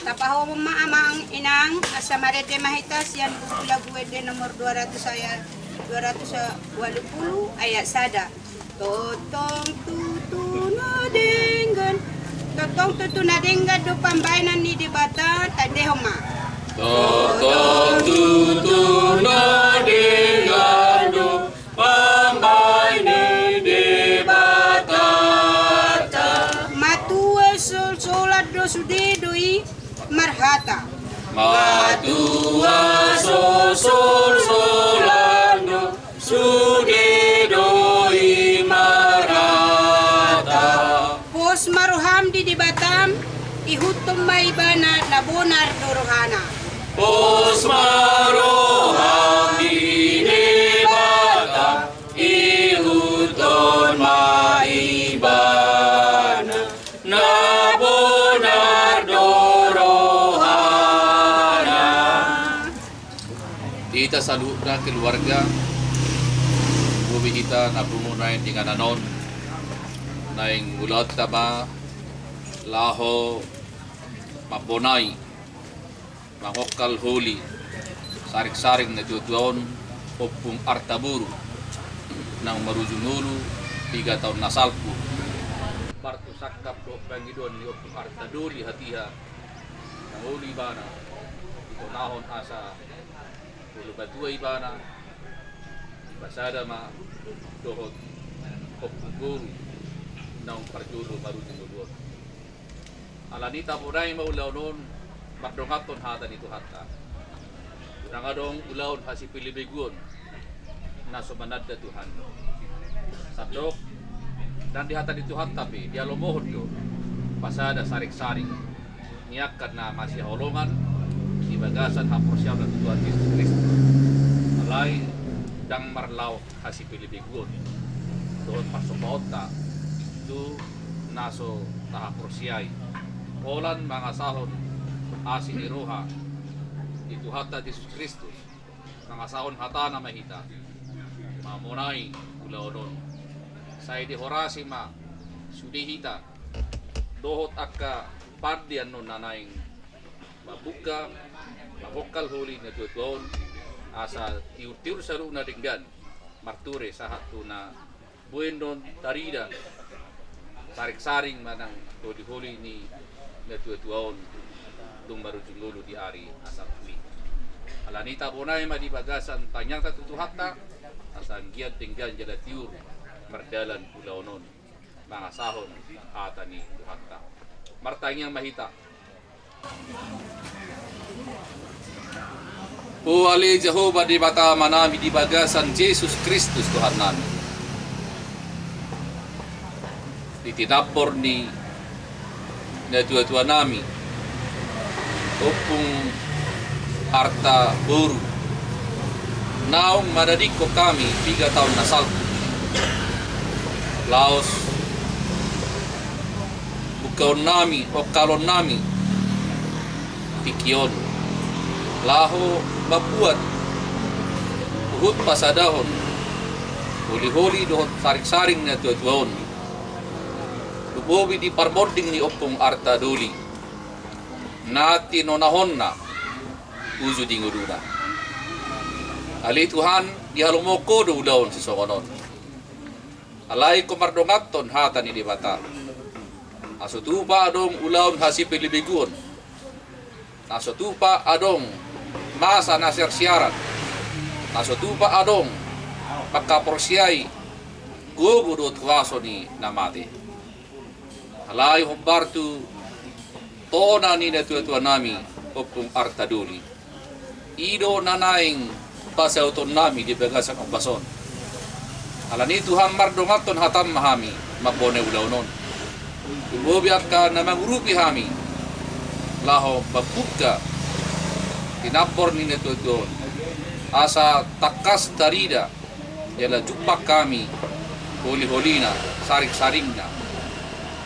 Tapaho mo maamang inang sa Marete Mahitas yan Lagwede nomor 200 saya 280 ayat sada. Totong tutu nadenggan. Totong tutu nadenggan do pambayanan ni di bata tadeho ma. Totong tutu nadenggan do pambayanan di bata. Matua sol solat do sudedoi marhata. Matua sosol solando sudedoi marata. Pos maruham di Batam ihutum maibana labonar dorohana. Pos maroham di Batam ihuton maibana nabonar dorohana. Kita salut na keluarga bubi kita na pumunay dengan anon naing ulat tama laho mabonay mangokal huli sarik-saring na tutuon opung artaburu nang marujunulu 3 tahun nasalku partu sakap do pangidon ni opung artaduli hatiha nang uli bana ito nahon asa ulu batua ibana basada ma dohot opung guru nang parjulu marujunulu alanita punay maulaw nun magdongaton hatan itu hatta nangadong ulaw hasi pilibigun na sumanad na Tuhan sadok dan di hatan itu hatta pi dia lomohon do pasada sarik-saring niakat na masih holongan di bagasan haprosyaw na Tuhan Yesus Kristus alay dang marlaw hasi pilibigun doon pasupota do naso tahaprosyay Olan mga sahon asin iroha itu hata Yesus Kristus mga sahon hata na mahita mamunay ulaonon say di horasi ma sudihita dohot akka pardian nun nanaing mabuka mabokal huli na tutuon asa tiur-tiur saru na dinggan marture sahat tu na buendon tarida sarik-saring manang huli ni na tutuon dung marujungulu di ari asal kui alanita bonay madibagasan tanyang tatutuhatta asang giat tinggan jala tiur mardalan ulaonon mga sahon hata ni tuhatta martanyang mahita Huwali Jehovah di bata manami di bagasan Jesus Kristus Tuhan namin ditinapor ni na tua-tua nami opung harta buru naong madadik ko kami 3 tahun nasal laos bukaon nami o kalon nami tikion laho mabuat uhut pasadahon huli-huli doon saring-saring na tua-tuaon Bobi di parbording ni opung arta duli nati nonahon na uzu dinguduna ali Tuhan di halumoko do ulaon si sokonon alay komardongaton hata ni dibata asutupa adong ulaon hasipilibigun asutupa adong masa nasir-siaran asutupa adong pagkaporsyay gugu do tuwaso ni namate alay humbartu tona ni na tua nami opung artaduli ido nanaing pasauton nami di bagasan obason alani Tuhan mardongaton hatam mahami mabone ulaunon tubobiak ka na mangurupi hami laho babuka tinapor ni na tua asa takas tarida yala jupak kami holi-holina saring-saringna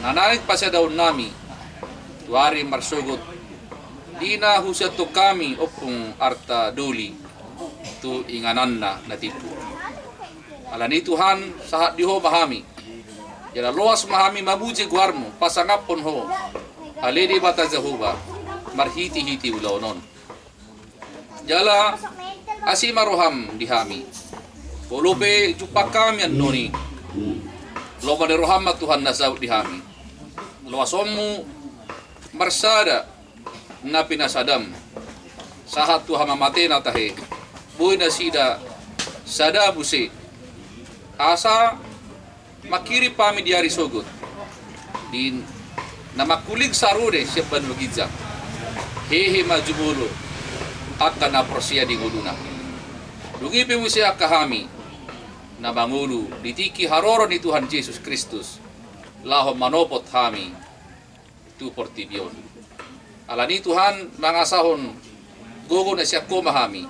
nanarik pa sa daon nami tuwari marsugot di na husat to kami opung arta duli tu inganan na natipu alani Tuhan sahat diho mahami jala loas mahami mabuji guarmo pasangapon ho alidi bata Jehovah marhiti-hiti ulaunon. Jala asima roham dihami. Pulupe jupakam yan noni. Loma de roham Tuhan nasaw dihami. Loasomu marsada na pinasadam. Sahat Tuhan mamate na tahe. Buhay na sida sada busi. Asa makiri pami diari sogut. Din na makulig sarude siyapan magidza. Hehe majumulo akan na prosya di guluna. Dungi pimusya kahami na mangulu ditiki haroro ni Tuhan Yesus Kristus laho manopot hami tu portibion. Alani Tuhan mangasahon gogo na siya ko mahami.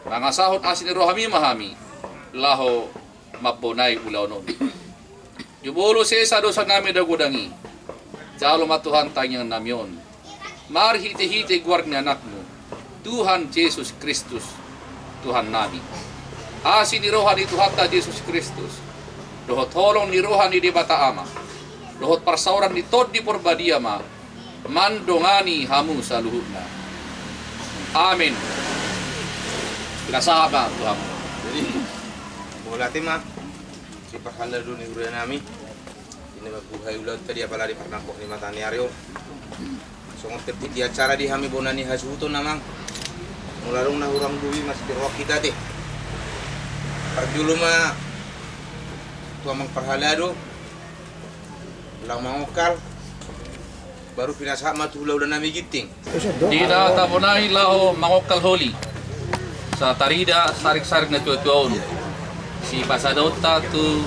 Mangasahon asin rohami mahami laho maponay ulaunon. Jubolo sa dosa nami dagudangi. Jalo matuhan tanyang namyon. Marhite-hite guard ni anakmu. Tuhan Yesus Kristus, Tuhan nami. Asin ni rohan ni Tuhan ta Yesus Kristus. Dohot holong ni rohan ni debata ama. Dohot parsauran ni tod di porbadia ma. Mandongani hamu saluhutna. Amin. Pinasahaba Tuhan. Jadi, mula tema si pahala dulu ni guru nami. Ini mabuhay ulat tadi apalagi pernah kok ni mata ni Aryo. Songot tertiti acara di hami bonani hasuto namang. Mularong na hurang duwi mas pirwak kita teh. Parjulu ma tua mang parhalado. Lang mangokal. Baru pinasa ma tu udah nami giting. Dida tabonai lao mangokal holi. Sa tarida sarik-sarik na tuon. Si pasadota tu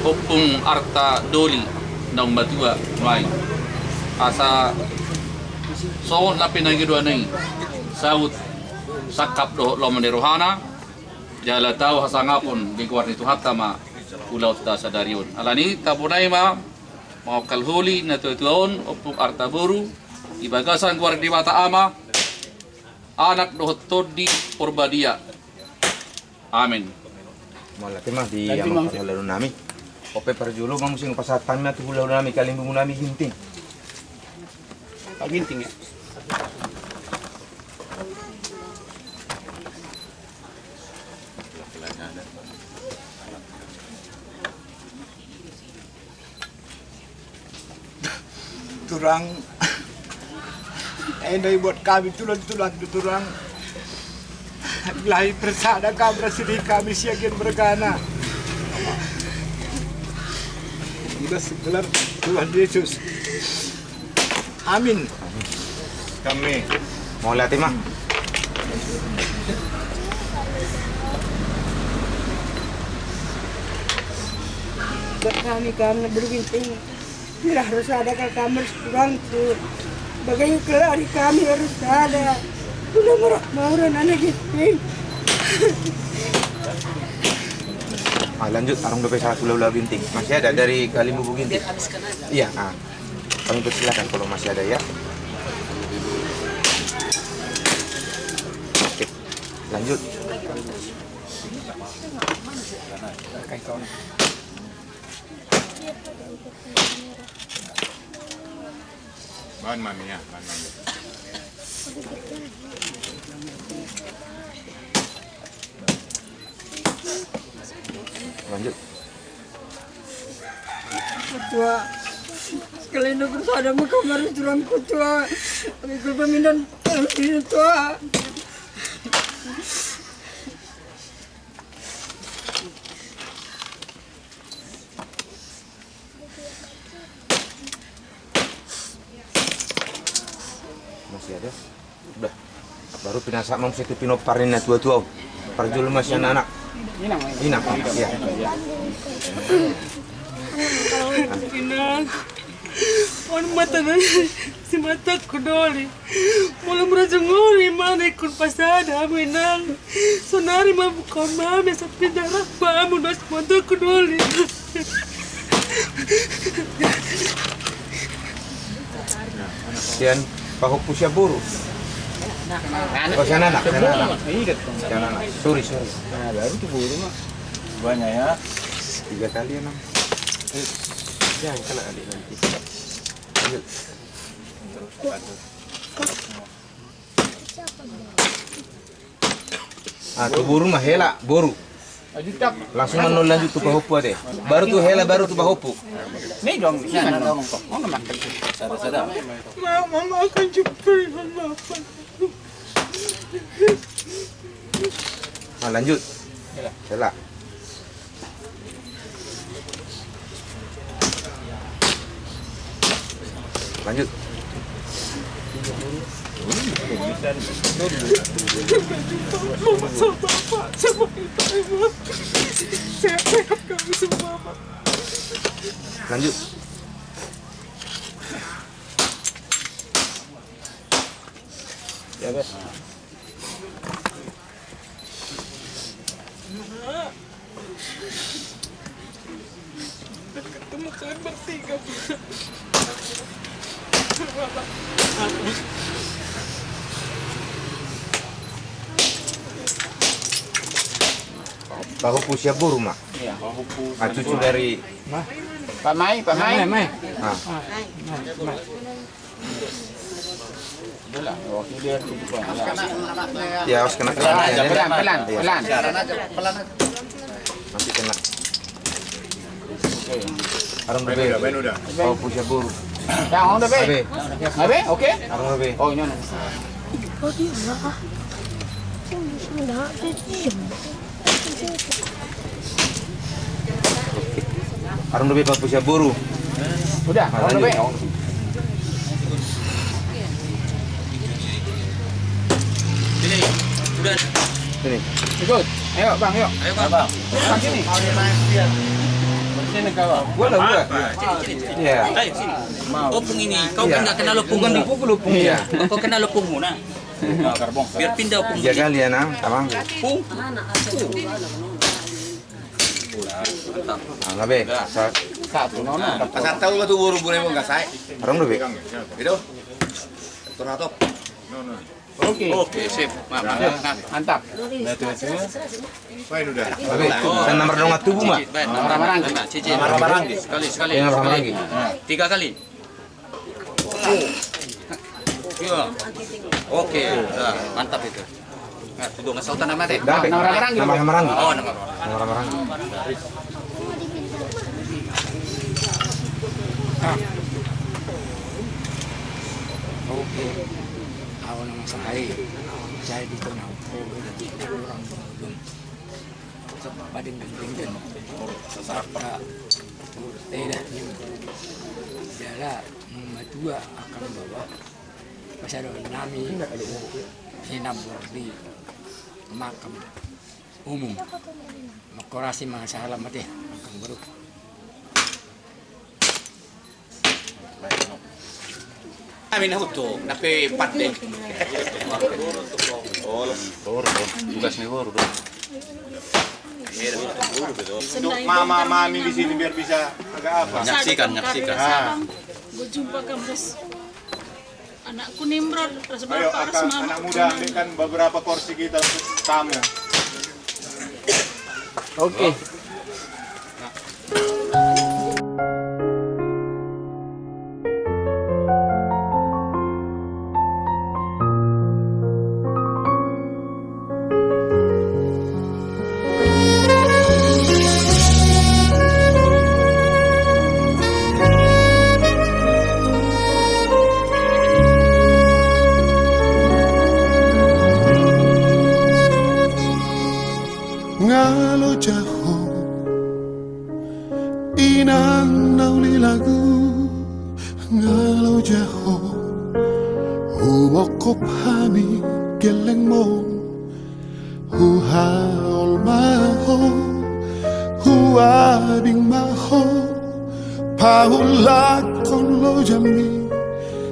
opung arta doli nang matua mai. Asa so na pinagidwa nai saut sakap do lomane rohana jala tau hasangapon bigwar ni Tuhan tama ulaut da sadarion. Alani tabunay ma mau kalhuli na tuon opung arta boru ibagasan guar di mata ama anak dohot todi porbadia. Amin. Mula tema di yang parhalado nami. Ope parjulu mang sing pasatan na tu ulah nami kalimbu nami ginting. Ginting ya. Turang endai buat kami tulan-tulan turang lahi persada kami sedih kami siagian bergana kita segelar Tuhan Yesus. Amin. Kami mau lihat tema. Buat kami berginting. Tidak harus ada kamar kurang tuh. Bagaimana kalau hari kami harus ada. Udah mau anak ginting. Lanjut arung dope salah ulah ginting. Masih ada dari Kalimbu ginting. Iya. Kami persilakan kalau masih ada ya. Oke, lanjut. Bahan mami ya, bahan mami. Lanjut. Ketua, sekalian aku ada mau kamar turang ketua. Aku peminat ketua. Masih ada? Udah. Baru pinasa mau situ pinoparin na tua-tua. Parjul masih anak. Inang. Iya. Inang, on mata na si mata ko doli. Mula merasa ngori mana ikut pasada Inang. Sonari mabuka mami sa pindarak pa mo nas mata ko doli. Sian pahok po siya buru. Oh, siya anak. Sorry. Nah, baru tuh buru mah. Banyak ya. 3 kali enam. Jangan kena adik nanti. Lanjut. Ah, tuh buru mah hela, boru. Langsung manol lanjut tuh bahopu deh. Baru tuh hela, baru tuh bahopu. Nih dong, sana dong kok. Mau makan. Sada-sada. Mama akan jumpai Bapak. Nah, lanjut. Hela. Lanjut. Mama sama Bapak, sama Ibu. Sehat kami semua, Pak. Lanjut. Ya, Bes. Ketemu kalian bertiga, Pak. Bahopu siap buru mah. Iya. Ah, cucu dari Pak Mai. ah. Udah, waktu dia cukup. Ya harus kena kena ya, Nen. Pelan. Nanti kena. Oke. Arung bebe. udah. Bahopu siap buru. Yang udah, Be. Bebe. Be, oke? Arung bebe. Oh, ini. Arung bebe bahopu siap buru. Udah, Nah, udah, Be. lanjut. Sini. Ikut. Ayo, Bang, yuk. Ayo Bang. Bang, sini. Sini kau. Gua lah gua. Iya. Ayo sini. Opung ini, kau Iya. kan nggak kenal opung. Bukan dipukul opung ya. Kau kenal opungmu nah. Biar pindah opung. Jaga lian ah, tamang. Opung. Ah, bebe. Satu, nona. Asal tahu ka tu buru-buru mo gasay. Arung bebe. Itu. Tornato. Oke. Oke, sip. Mantap. Main udah. Bebe, kan nomor dong tubuh mah. Baik, Marang-marang. Cicit. Marang-marang. Sekali. Yang berapa lagi? 3 kali. Iya. Oke, nah, mantap itu. Nah, tuduh ngasal tanah mati. Dah, Be. Nomor-nomor gitu. Nomor Oh, nama. Nomor Awal nama saya. Saya di Tenau. Orang belum. Bading dan sesaka. Tidak. Jala dua akan bawa pasal nami sinabur di makam umum. Makorasi mga sahala mati akan baru. Amin na huto, nape patde. Tugas ni Boro dong. Mama-mami di sini biar bisa agak apa. Nyaksikan. Berjumpa kamu, Res. Anakku Nimrod, ras Ayo bapak, ras akan mama. anak muda ambilkan beberapa kursi kita untuk tamu. Oke. Ngalo jaho inang nauli lagu ngalo jaho humokop hani geleng mo huhaol maho huading maho paulakon lo jami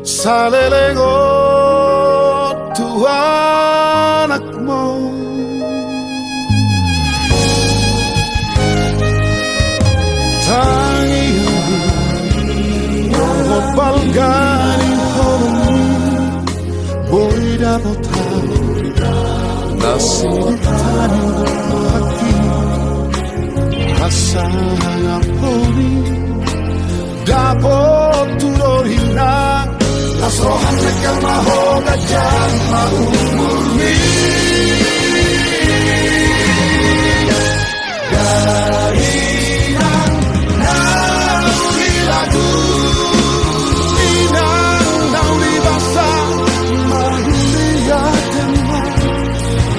salelego tuanak mo Balgani homi boy dapat tahu nasib tani hati pasangan poni dapat turun hina las rojas de Calmahoga llama umurni Gainan nauli lagu Inang nauli basa Mahulia teman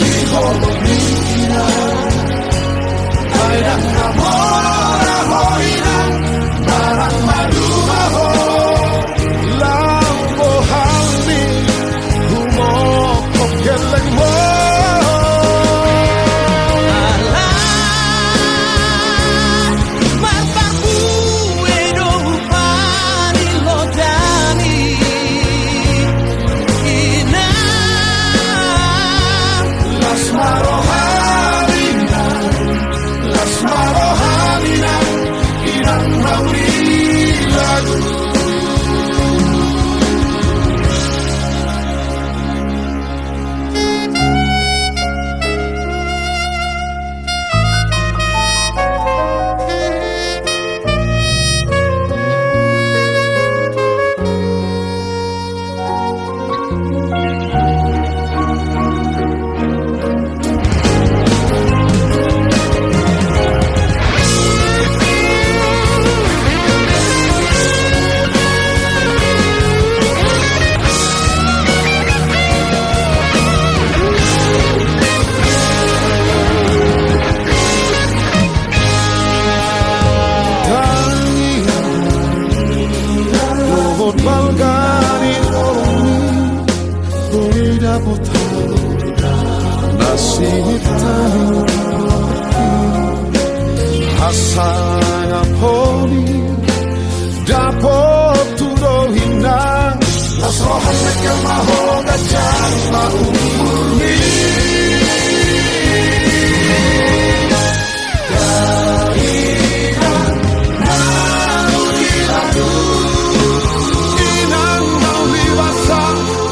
Di holomina Airang namora hoinang Barang madu maho Lambo halni Humo kokeleng mo Balgani ormi Boida botalo Nasib tayo Hasanga poli Dapot tudo hinang Las rojas de Calmahoga llama umurni Gainan nauli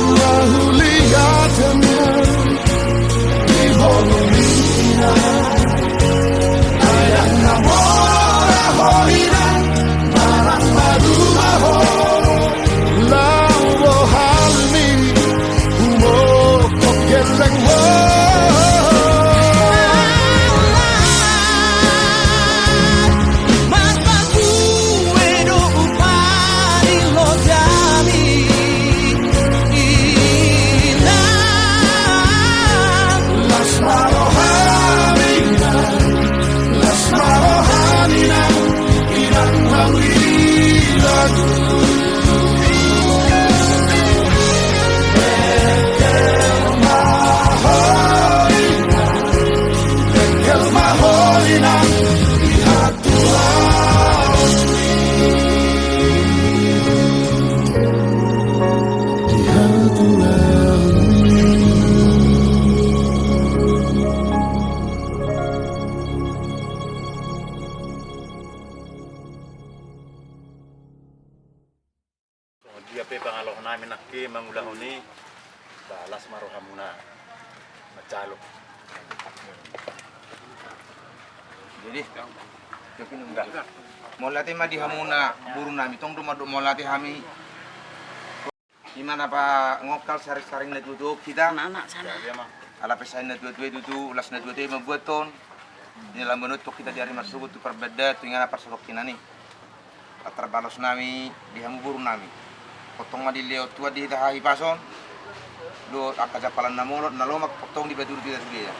lagu Dia pe pangaloh namin nakki mangulahuni balas marohamuna macalo. Jadi mau latih mah di hamuna burung nami tong rumah mau latih hami gimana pak ngokal saring na duduk kita Anak-anak sana. ala pesain na dua-dua dudu ulas na dua-dua membuat ton ini lah menutup kita dari masuk tu perbeda tinggal apa sosok kita nih latar balos nami di hamu burung nami potong mah di leo tua di tahahi pason do akaja palan namolot nalomak potong di batu kita sudah ya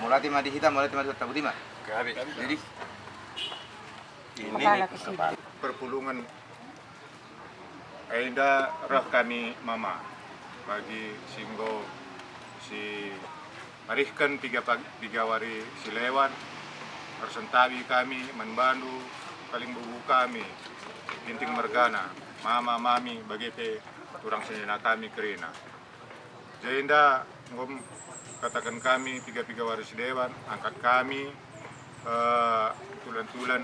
mau latih mah di hitam mau latih mah di tabu mah jadi ini perpulungan Aida rohkani mama bagi singgo si marihkan tiga wari si lewan persentawi kami menbandu paling bubu kami binting mergana mama mami bagi pe turang senina kami kerina Jainda ngom katakan kami tiga wari si lewan angkat kami tulan-tulan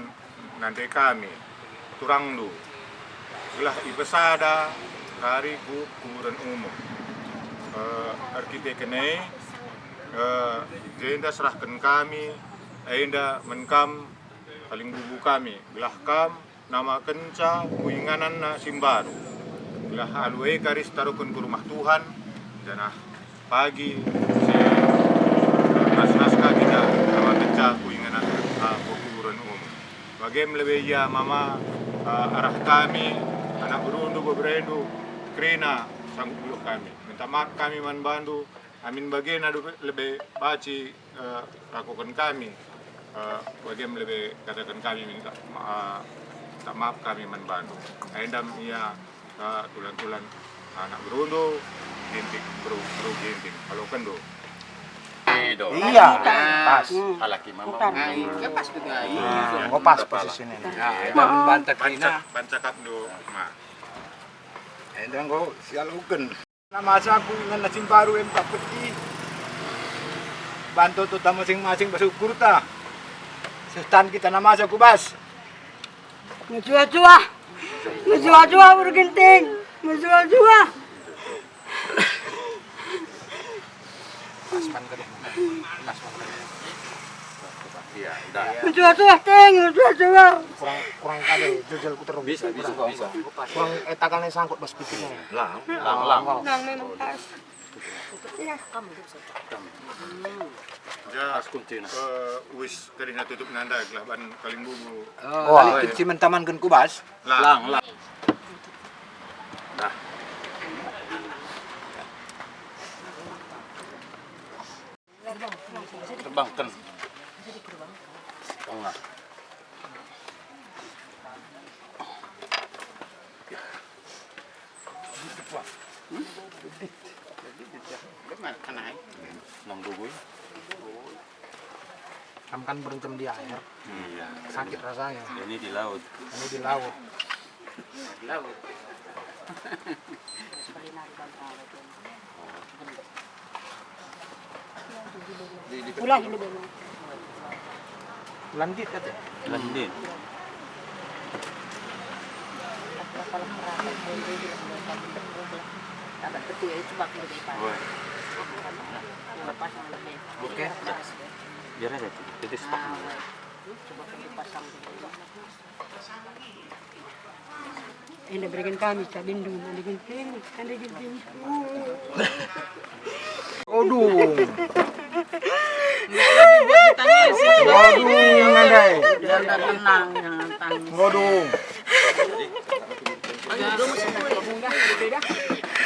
nande kami turang lu belah ibesada kari kuburan umum arkitek kenai Jainda serahkan kami Aida menkam paling bubu kami belah kam nama kenca muinganan na simbaru lah alwe karis taruhkan ke rumah Tuhan janah pagi si nas-naskah kita sama pecah kuingan kuburan bagaimana lebih ya mama arah kami anak berundu beberendu krena sanggup dulu kami minta maaf kami man bandu amin bagian lebih baci lakukan kami bagaimana lebih katakan kami minta maaf kami man bandu endam ia tulan-tulan anak berundu ginting beru ginting kalau kendo Iya, pas. Halaki mama. Pas juga. Oh pas posisinya. Bancakap do ma. Endang ko sialuken. Nama aku ngan nasim baru em kapeti. Bantu tuh masing-masing bersyukur ta. Setan kita nama aku bas. Ngejua-jua. Ngejua-jua bergenting. Ngejua-jua. Paspan ke deh. Iya, udah. Ngejua-jua ting, ngejua-jua. Kurang kade jujul ku terus. Bisa. Kurang etakannya sangkut bas pitingnya. Lang. Nang memang pas. Ja kunci na. wis kadina tutup nanda kelaban kaling bubu. Oh, ali cimen tamankeun ku bas. Lang. Dah. Terbangkan. Tengah. Nang dugoy. Kamu kan berencam di air. Iya. Sakit rasanya. Ini di laut. Ini di laut. Ulah ini benar. Landit kata. Landin. Oke. Biar aja. Itu stok. Ini berikan kami cabindu, ada genting, ada genting. Aduh. Waduh, Nandai. Biar tenang, jangan tangis. Waduh. Ayo, masuk ke bunda, beda.